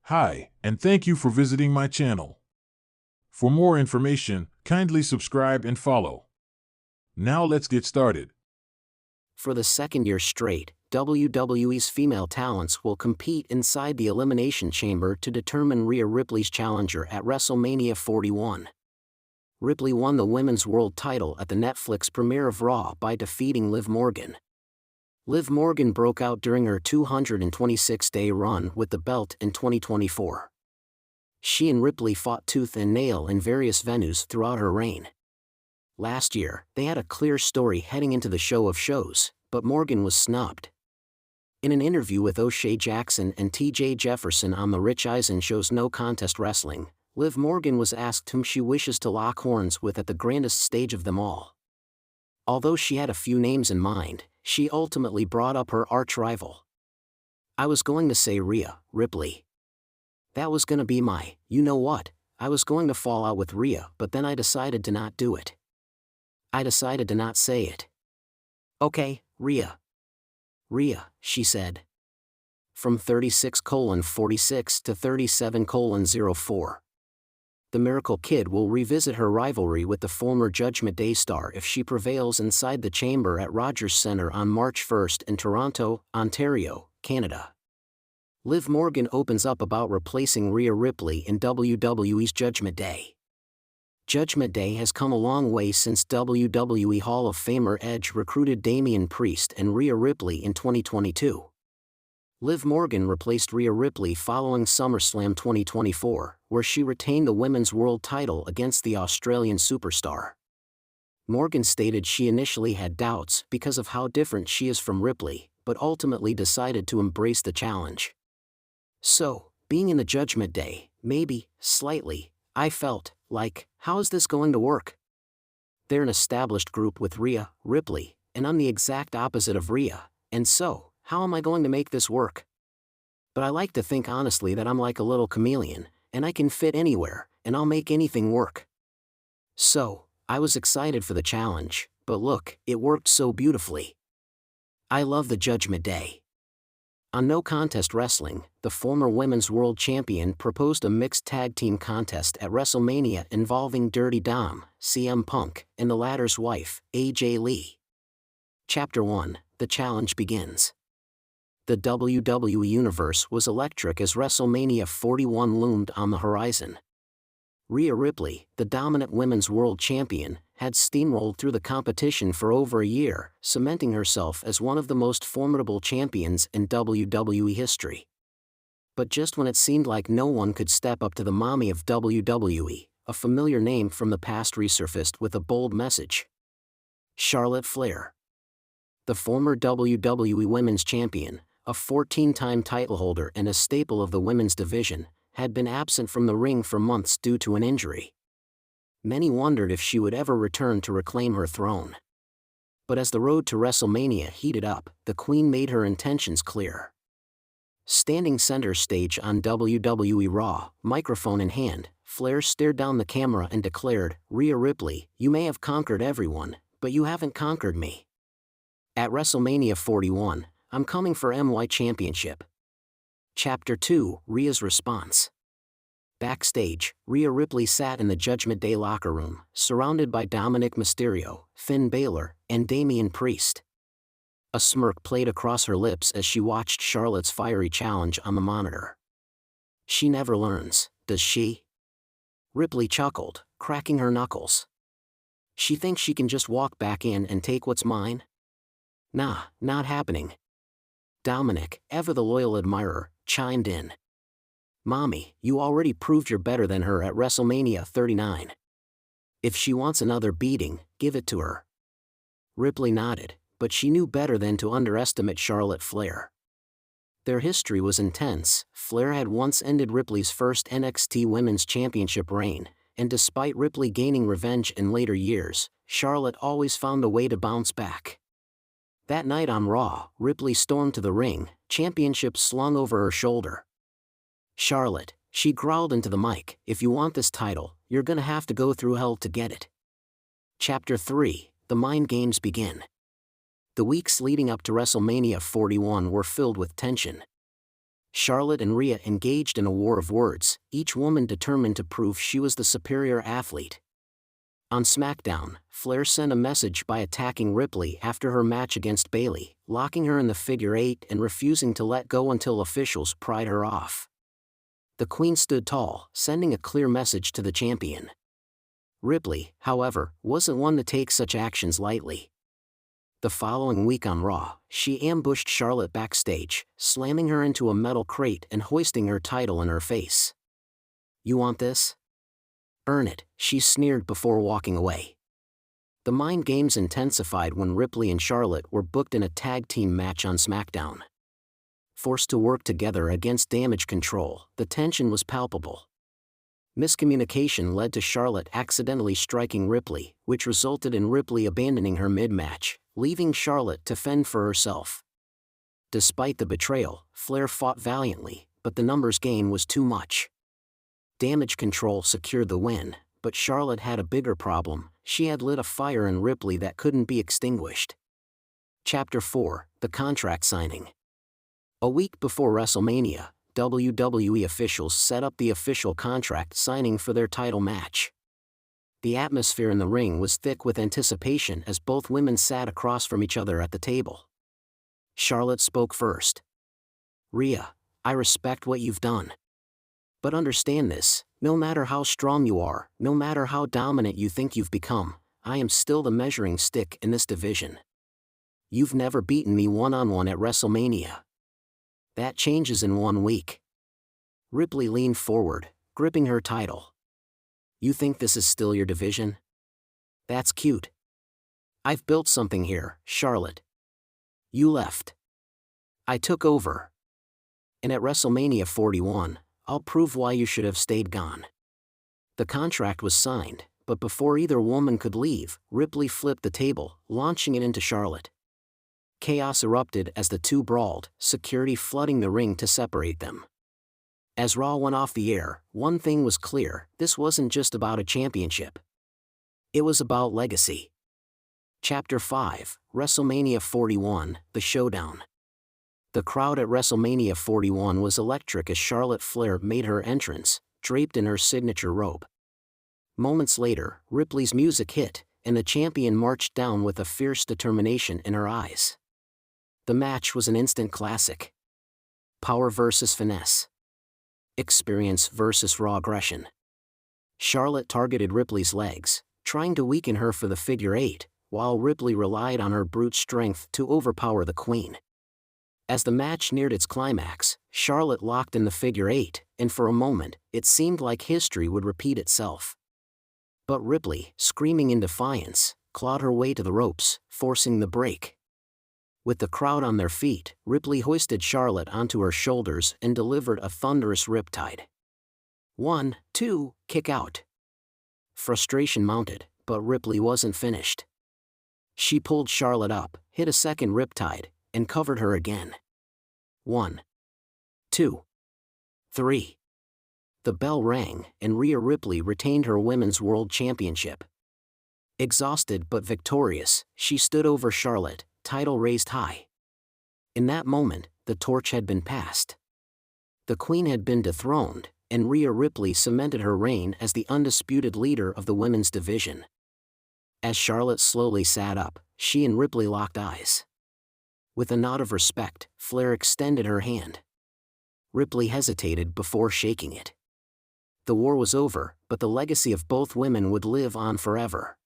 Hi, and thank you for visiting my channel. For more information, kindly subscribe and follow. Now let's get started. For the second year straight, WWE's female talents will compete inside the Elimination Chamber to determine Rhea Ripley's challenger at WrestleMania 41. Ripley won the Women's World title at the Netflix premiere of Raw by defeating Liv Morgan. Liv Morgan broke out during her 226-day run with the belt in 2024. She and Ripley fought tooth and nail in various venues throughout her reign. Last year, they had a clear story heading into the show of shows, but Morgan was snubbed. In an interview with O'Shea Jackson and T.J. Jefferson on the Rich Eisen show's No Contest Wrestling, Liv Morgan was asked whom she wishes to lock horns with at the grandest stage of them all. Although she had a few names in mind, she ultimately brought up her arch-rival. "I was going to say Rhea Ripley. That was gonna be my, you-know-what, I was going to fall out with Rhea, but then I decided to not do it. I decided to not say it. Okay, Rhea. Rhea," she said. From 36:46 to 37:04. The Miracle Kid will revisit her rivalry with the former Judgment Day star if she prevails inside the chamber at Rogers Centre on March 1 in Toronto, Ontario, Canada. Liv Morgan opens up about replacing Rhea Ripley in WWE's Judgment Day. Judgment Day has come a long way since WWE Hall of Famer Edge recruited Damian Priest and Rhea Ripley in 2022. Liv Morgan replaced Rhea Ripley following SummerSlam 2024, where she retained the Women's World title against the Australian superstar. Morgan stated she initially had doubts because of how different she is from Ripley, but ultimately decided to embrace the challenge. "So, being in the Judgment Day, maybe, slightly, I felt like, how is this going to work? They're an established group with Rhea Ripley, and I'm the exact opposite of Rhea, and so, how am I going to make this work? But I like to think honestly that I'm like a little chameleon, and I can fit anywhere, and I'll make anything work. So, I was excited for the challenge, but look, it worked so beautifully. I love the Judgment Day." On No Contest Wrestling, the former Women's World Champion proposed a mixed tag team contest at WrestleMania involving Dirty Dom, CM Punk, and the latter's wife, AJ Lee. Chapter 1, The Challenge begins. The WWE Universe was electric as WrestleMania 41 loomed on the horizon. Rhea Ripley, the dominant Women's World Champion, had steamrolled through the competition for over a year, cementing herself as one of the most formidable champions in WWE history. But just when it seemed like no one could step up to the mommy of WWE, a familiar name from the past resurfaced with a bold message. Charlotte Flair. The former WWE Women's Champion, a 14-time title holder and a staple of the women's division, had been absent from the ring for months due to an injury. Many wondered if she would ever return to reclaim her throne. But as the road to WrestleMania heated up, the Queen made her intentions clear. Standing center stage on WWE Raw, microphone in hand, Flair stared down the camera and declared, "Rhea Ripley, you may have conquered everyone, but you haven't conquered me. At WrestleMania 41, I'm coming for MY Championship." Chapter 2, Rhea's Response. Backstage, Rhea Ripley sat in the Judgment Day locker room, surrounded by Dominic Mysterio, Finn Balor, and Damian Priest. A smirk played across her lips as she watched Charlotte's fiery challenge on the monitor. "She never learns, does she?" Ripley chuckled, cracking her knuckles. "She thinks she can just walk back in and take what's mine? Nah, not happening." Dominic, ever the loyal admirer, chimed in. "Mommy, you already proved you're better than her at WrestleMania 39. If she wants another beating, give it to her." Ripley nodded, but she knew better than to underestimate Charlotte Flair. Their history was intense. Flair had once ended Ripley's first NXT Women's Championship reign, and despite Ripley gaining revenge in later years, Charlotte always found a way to bounce back. That night on Raw, Ripley stormed to the ring, championship slung over her shoulder. "Charlotte," she growled into the mic, "if you want this title, you're gonna have to go through hell to get it." Chapter 3, The Mind Games begin. The weeks leading up to WrestleMania 41 were filled with tension. Charlotte and Rhea engaged in a war of words, each woman determined to prove she was the superior athlete. On SmackDown, Flair sent a message by attacking Ripley after her match against Bayley, locking her in the figure eight and refusing to let go until officials pried her off. The Queen stood tall, sending a clear message to the champion. Ripley, however, wasn't one to take such actions lightly. The following week on Raw, she ambushed Charlotte backstage, slamming her into a metal crate and hoisting her title in her face. "You want this? Earn it," she sneered before walking away. The mind games intensified when Ripley and Charlotte were booked in a tag team match on SmackDown. Forced to work together against Damage Control, the tension was palpable. Miscommunication led to Charlotte accidentally striking Ripley, which resulted in Ripley abandoning her mid-match, leaving Charlotte to fend for herself. Despite the betrayal, Flair fought valiantly, but the numbers game was too much. Damage Control secured the win, but Charlotte had a bigger problem: she had lit a fire in Ripley that couldn't be extinguished. Chapter 4: The Contract Signing. A week before WrestleMania, WWE officials set up the official contract signing for their title match. The atmosphere in the ring was thick with anticipation as both women sat across from each other at the table. Charlotte spoke first. "Rhea, I respect what you've done. But understand this, no matter how strong you are, no matter how dominant you think you've become, I am still the measuring stick in this division. You've never beaten me one-on-one at WrestleMania. That changes in 1 week." Ripley leaned forward, gripping her title. "You think this is still your division? That's cute. I've built something here, Charlotte. You left. I took over. And at WrestleMania 41, I'll prove why you should have stayed gone." The contract was signed, but before either woman could leave, Ripley flipped the table, launching it into Charlotte. Chaos erupted as the two brawled, security flooding the ring to separate them. As Raw went off the air, one thing was clear: this wasn't just about a championship. It was about legacy. Chapter 5: WrestleMania 41, The Showdown. The crowd at WrestleMania 41 was electric as Charlotte Flair made her entrance, draped in her signature robe. Moments later, Ripley's music hit, and the champion marched down with a fierce determination in her eyes. The match was an instant classic. Power versus finesse. Experience versus raw aggression. Charlotte targeted Ripley's legs, trying to weaken her for the figure eight, while Ripley relied on her brute strength to overpower the Queen. As the match neared its climax, Charlotte locked in the figure eight, and for a moment, it seemed like history would repeat itself. But Ripley, screaming in defiance, clawed her way to the ropes, forcing the break. With the crowd on their feet, Ripley hoisted Charlotte onto her shoulders and delivered a thunderous riptide. 1, 2, kick out. Frustration mounted, but Ripley wasn't finished. She pulled Charlotte up, hit a second riptide, and covered her again. 1, 2, 3. The bell rang, and Rhea Ripley retained her Women's World Championship. Exhausted but victorious, she stood over Charlotte, title raised high. In that moment, the torch had been passed. The Queen had been dethroned, and Rhea Ripley cemented her reign as the undisputed leader of the women's division. As Charlotte slowly sat up, she and Ripley locked eyes. With a nod of respect, Flair extended her hand. Ripley hesitated before shaking it. The war was over, but the legacy of both women would live on forever.